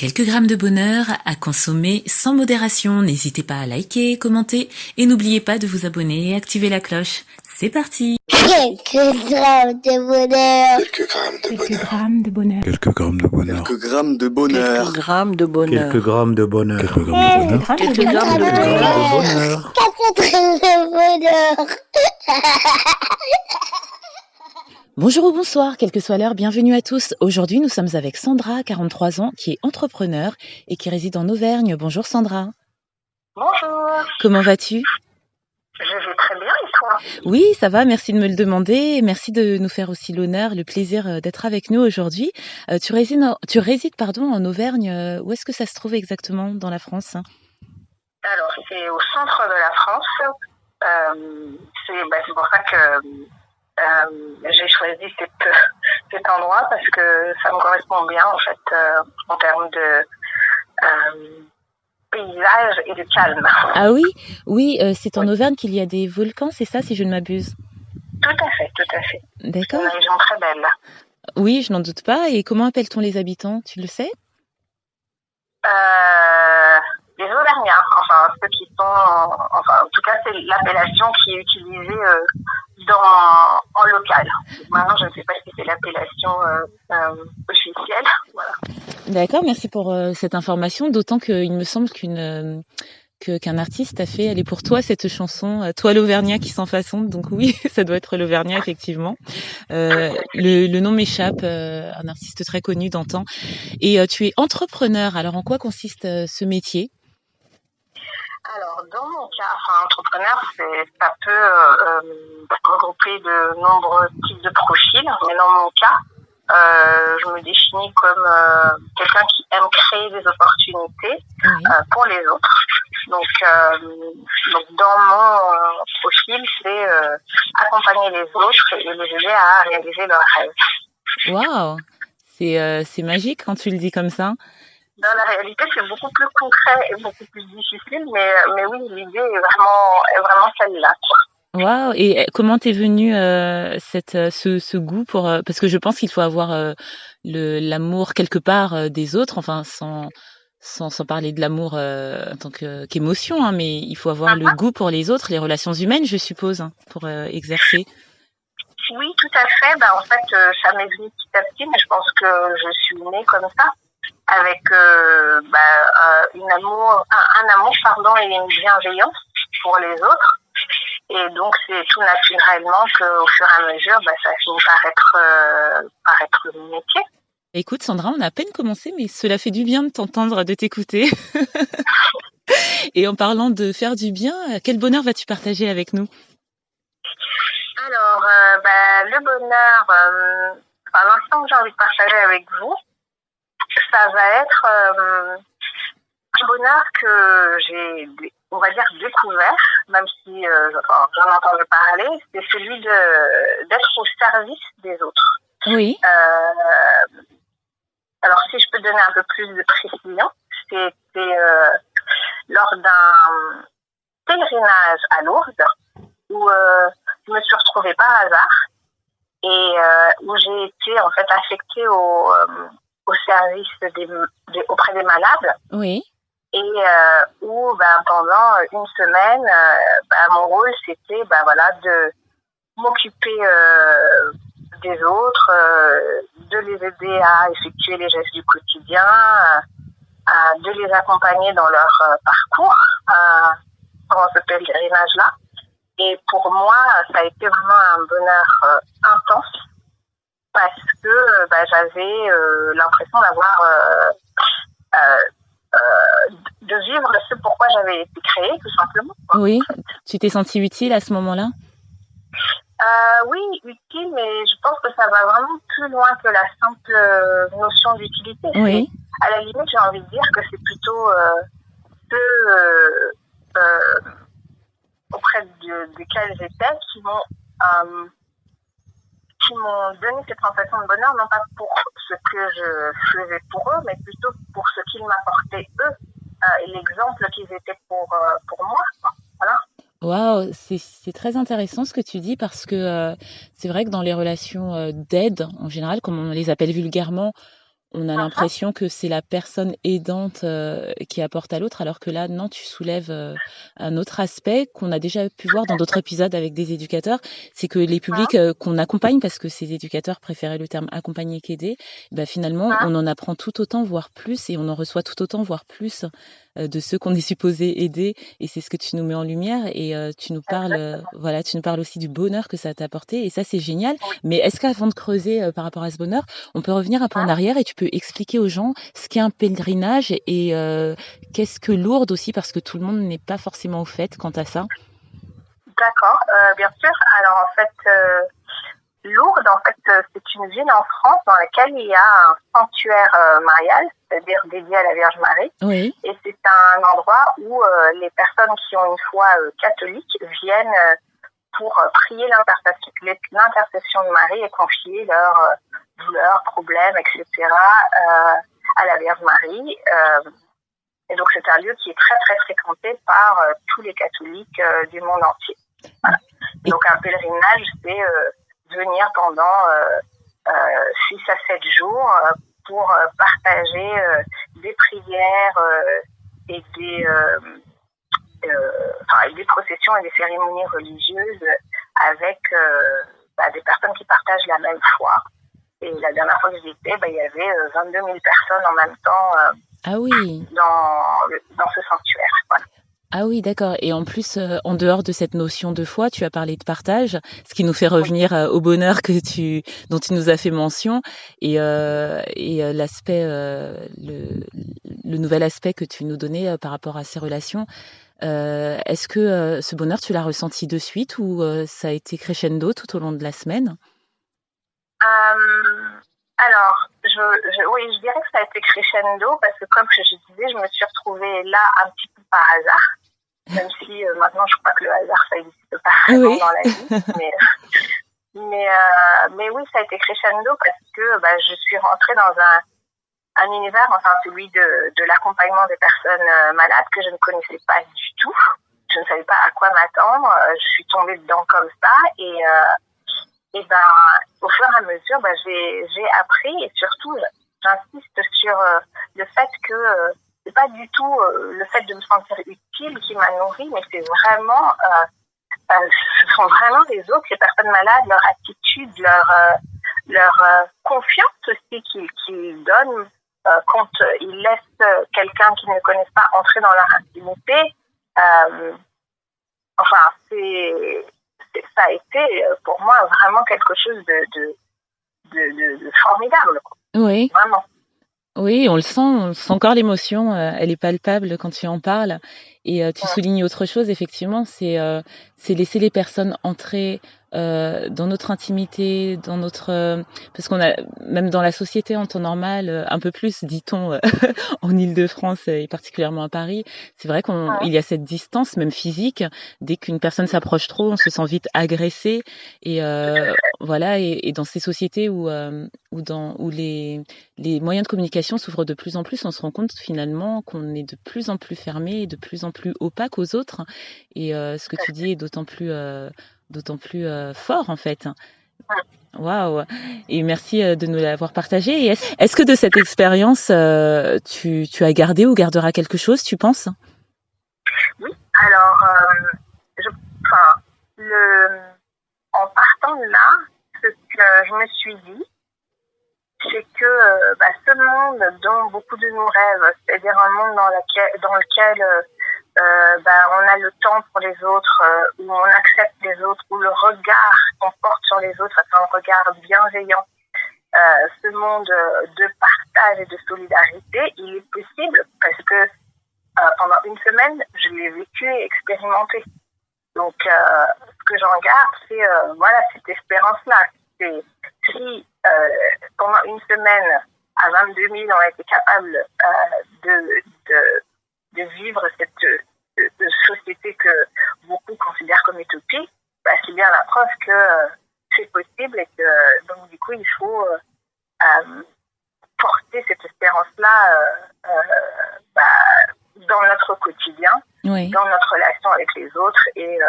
Quelques grammes de bonheur à consommer sans modération. N'hésitez pas à liker, commenter et n'oubliez pas de vous abonner et activer la cloche. C'est parti! Quelques grammes de bonheur. Quelques grammes de bonheur. Quelques grammes de bonheur. Quelques grammes de bonheur. Quelques grammes de bonheur. Quelques grammes de bonheur. Quelques grammes de bonheur. Quelques grammes de bonheur. Quelques grammes de bonheur. Bonjour ou bonsoir, quelle que soit l'heure, bienvenue à tous. Aujourd'hui, nous sommes avec Sandra, 43 ans, qui est entrepreneur et qui réside en Auvergne. Bonjour Sandra. Bonjour, Comment vas-tu? je vais très bien et toi? Oui, ça va, merci de me le demander et merci de nous faire aussi l'honneur, le plaisir d'être avec nous aujourd'hui. Tu résides en Auvergne. Où est-ce que ça se trouve exactement dans la France? Alors, c'est au centre de la France. C'est pour ça que j'ai choisi cet endroit parce que ça me correspond bien en fait en termes de paysage et de calme. Ah oui, c'est en Auvergne qu'il y a des volcans, c'est ça si je ne m'abuse? Tout à fait. C'est D'accord. une région très belle. Oui, je n'en doute pas. Et comment appelle-t-on les habitants? Tu le sais? Les Auvergnats, enfin ceux qui sont, en tout cas c'est l'appellation qui est utilisée en local. Maintenant je ne sais pas si c'est l'appellation officielle. Voilà. D'accord, merci pour cette information. D'autant qu'il me semble qu'un artiste a fait, elle est pour toi, cette chanson, Toi l'Auvergnat qui s'en façonne. Donc oui, ça doit être l'Auvergnat, effectivement. Le nom m'échappe, un artiste très connu d'antan. Et tu es entrepreneur. Alors, en quoi consiste ce métier? Alors, dans mon cas, entrepreneur, ça peut regrouper de nombreux types de profils, mais dans mon cas, je me définis comme quelqu'un qui aime créer des opportunités pour les autres. Donc dans mon profil, c'est accompagner les autres et les aider à réaliser leurs rêves. Waouh, c'est magique quand tu le dis comme ça. Dans la réalité, c'est beaucoup plus concret et beaucoup plus difficile, mais oui, l'idée est vraiment celle-là, quoi. Waouh! Et comment t'es venue ce goût pour parce que je pense qu'il faut avoir l'amour quelque part des autres, enfin sans parler de l'amour en tant qu'émotion, hein, mais il faut avoir le goût pour les autres, les relations humaines, je suppose, hein, pour exercer. Oui, tout à fait. En fait, ça m'est venu petit à petit, mais je pense que je suis née comme ça, avec un amour et une bienveillance pour les autres. Et donc, c'est tout naturellement qu'au fur et à mesure, ça finit par être le métier. Écoute, Sandra, on a à peine commencé, mais cela fait du bien de t'entendre, de t'écouter. Et en parlant de faire du bien, quel bonheur vas-tu partager avec nous? Alors, le bonheur, l'instant que j'ai envie de partager avec vous, ça va être un bonheur que j'ai, on va dire, découvert, même si j'en entendais parler, c'est celui d'être au service des autres. Oui. Alors, si je peux donner un peu plus de précision, c'était lors d'un pèlerinage à Lourdes où je me suis retrouvée par hasard et où j'ai été en fait affectée au service auprès des malades. Oui. Et où pendant une semaine, mon rôle c'était de m'occuper des autres, de les aider à effectuer les gestes du quotidien, de les accompagner dans leur parcours pendant ce pèlerinage-là. Et pour moi, ça a été vraiment un bonheur intense parce que j'avais l'impression d'avoir de vivre ce pourquoi j'avais été créée, tout simplement. Oui, tu t'es sentie utile à ce moment-là? Oui, utile, mais je pense que ça va vraiment plus loin que la simple notion d'utilité. Oui. À la limite, j'ai envie de dire que c'est plutôt auprès desquels j'étais qui m'ont donné cette sensation de bonheur, non pas pour ce que je faisais pour eux, mais plutôt pour ce qu'ils m'apportaient eux et l'exemple qu'ils étaient pour moi. Voilà. Waouh, c'est très intéressant ce que tu dis parce que c'est vrai que dans les relations d'aide, en général, comme on les appelle vulgairement, on a l'impression que c'est la personne aidante qui apporte à l'autre, alors que là, non, tu soulèves un autre aspect qu'on a déjà pu voir dans d'autres épisodes avec des éducateurs, c'est que les publics qu'on accompagne, parce que ces éducateurs préféraient le terme accompagner qu'aider, bah, finalement, on en apprend tout autant, voire plus, et on en reçoit tout autant, voire plus de ceux qu'on est supposé aider, et c'est ce que tu nous mets en lumière, et tu nous parles, voilà, tu nous parles aussi du bonheur que ça t'a apporté, et ça, c'est génial. Mais est-ce qu'avant de creuser par rapport à ce bonheur, on peut revenir un peu en arrière et tu peux expliquer aux gens ce qu'est un pèlerinage et qu'est-ce que Lourdes aussi, parce que tout le monde n'est pas forcément au fait quant à ça. D'accord, bien sûr. Alors en fait, Lourdes, c'est une ville en France dans laquelle il y a un sanctuaire marial, c'est-à-dire dédié à la Vierge Marie. Oui. Et c'est un endroit où les personnes qui ont une foi catholique viennent pour prier l'intercession de Marie et confier leurs douleurs, problèmes, etc. À la Vierge Marie. Et donc c'est un lieu qui est très très fréquenté par tous les catholiques du monde entier. Voilà. Donc un pèlerinage, c'est venir pendant 6 à 7 jours pour partager des prières et des processions et des cérémonies religieuses avec des personnes qui partagent la même foi. Et la dernière fois que j'y étais, il y avait 22 000 personnes en même temps ah oui. dans ce sanctuaire. Voilà. Ah oui, d'accord. Et en plus, en dehors de cette notion de foi, tu as parlé de partage, ce qui nous fait revenir au bonheur dont tu nous as fait mention, et l'aspect, le nouvel aspect que tu nous donnais par rapport à ces relations. Est-ce que ce bonheur, tu l'as ressenti de suite ou ça a été crescendo tout au long de la semaine? Alors, je dirais que ça a été crescendo parce que comme je disais, je me suis retrouvée là un petit peu par hasard. Même si maintenant je crois que le hasard ça n'existe pas vraiment dans la vie, mais oui, ça a été crescendo parce que je suis rentrée dans un univers, enfin celui de l'accompagnement des personnes malades que je ne connaissais pas du tout. Je ne savais pas à quoi m'attendre. Je suis tombée dedans comme ça et au fur et à mesure, j'ai appris et surtout j'insiste sur le fait que c'est pas du tout le fait de me sentir utile qui m'a nourrie, mais c'est vraiment, ce sont vraiment les autres, les personnes malades, leur attitude, leur confiance aussi qu'ils donnent quand ils laissent quelqu'un qu'ils ne connaissent pas entrer dans leur intimité. Ça a été pour moi vraiment quelque chose de formidable. Oui. Vraiment. Oui, on sent encore l'émotion, elle est palpable quand tu en parles. Et tu soulignes autre chose, effectivement, c'est laisser les personnes entrer dans notre intimité, dans notre parce qu'on a même dans la société en temps normal, un peu plus, dit-on, en Île-de-France et particulièrement à Paris, c'est vrai qu'il y a cette distance, même physique. Dès qu'une personne s'approche trop, on se sent vite agressé. Et voilà, et dans ces sociétés où les moyens de communication s'ouvrent de plus en plus, on se rend compte finalement qu'on est de plus en plus fermé et de plus en plus opaque aux autres. Et ce que tu dis est d'autant plus fort en fait. Waouh! Et merci de nous l'avoir partagé. Et est-ce que de cette expérience, tu as gardé ou garderas quelque chose, tu penses? Oui. Alors, en partant de là, ce que je me suis dit, c'est que ce monde dont beaucoup de nous rêvent, c'est-à-dire un monde dans lequel on a le temps pour les autres, où on accepte les autres, où le regard qu'on porte sur les autres est un regard bienveillant. Ce monde de partage et de solidarité, il est possible parce que pendant une semaine, je l'ai vécu et expérimenté. Donc, ce que j'en garde, c'est cette espérance-là. C'est si pendant une semaine, à 22 000, on a été capable de vivre cette société que beaucoup considèrent comme utopique, c'est bien la preuve que c'est possible et que donc du coup il faut porter cette espérance-là dans notre quotidien, dans notre relation avec les autres et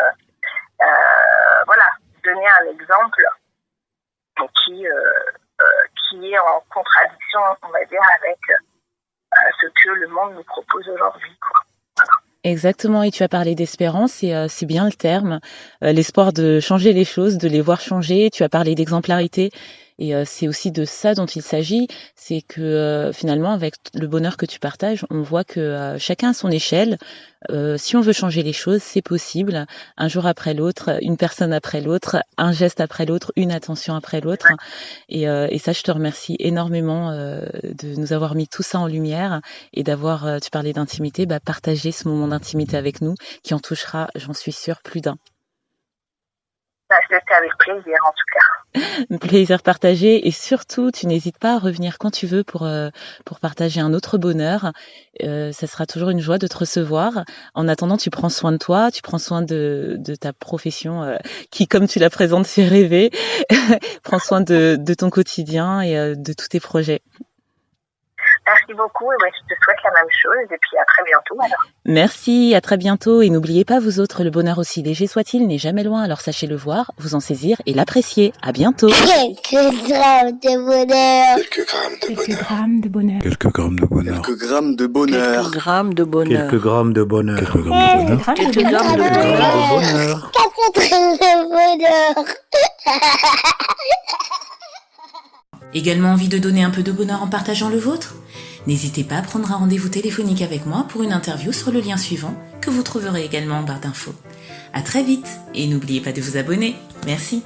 donner un exemple qui qui est en contradiction, on va dire, avec ce que le monde nous propose aujourd'hui, quoi. Exactement, et tu as parlé d'espérance, et c'est bien le terme, l'espoir de changer les choses, de les voir changer. Tu as parlé d'exemplarité, et c'est aussi de ça dont il s'agit, c'est que finalement, avec le bonheur que tu partages, on voit que chacun à son échelle, si on veut changer les choses, c'est possible, un jour après l'autre, une personne après l'autre, un geste après l'autre, une attention après l'autre, et ça, je te remercie énormément de nous avoir mis tout ça en lumière, et d'avoir, tu parlais d'intimité, partagé ce moment d'intimité avec nous, qui en touchera, j'en suis sûre, plus d'un. C'était avec plaisir, en tout cas. Plaisir partagé, et surtout, tu n'hésites pas à revenir quand tu veux pour partager un autre bonheur. Ça sera toujours une joie de te recevoir. En attendant, tu prends soin de toi, tu prends soin de ta profession qui, comme tu la présentes, fait rêver. Prends soin de ton quotidien et de tous tes projets. Merci beaucoup, et je te souhaite la même chose, et puis à très bientôt alors. Merci, à très bientôt, et n'oubliez pas, vous autres, le bonheur, aussi léger soit-il, n'est jamais loin, alors sachez le voir, vous en saisir et l'apprécier. À bientôt. Quelques grammes de bonheur. Quelques grammes de bonheur. Quelques grammes de bonheur. Quelques grammes de bonheur. Quelques grammes de bonheur. Quelques grammes de bonheur. Quelques grammes de bonheur. Quelques Quelques grammes de grammes bonheur. de bonheur. 4 grammes de bonheur. Également envie de donner un peu de bonheur en partageant le vôtre ? N'hésitez pas à prendre un rendez-vous téléphonique avec moi pour une interview sur le lien suivant que vous trouverez également en barre d'infos. À très vite et n'oubliez pas de vous abonner. Merci.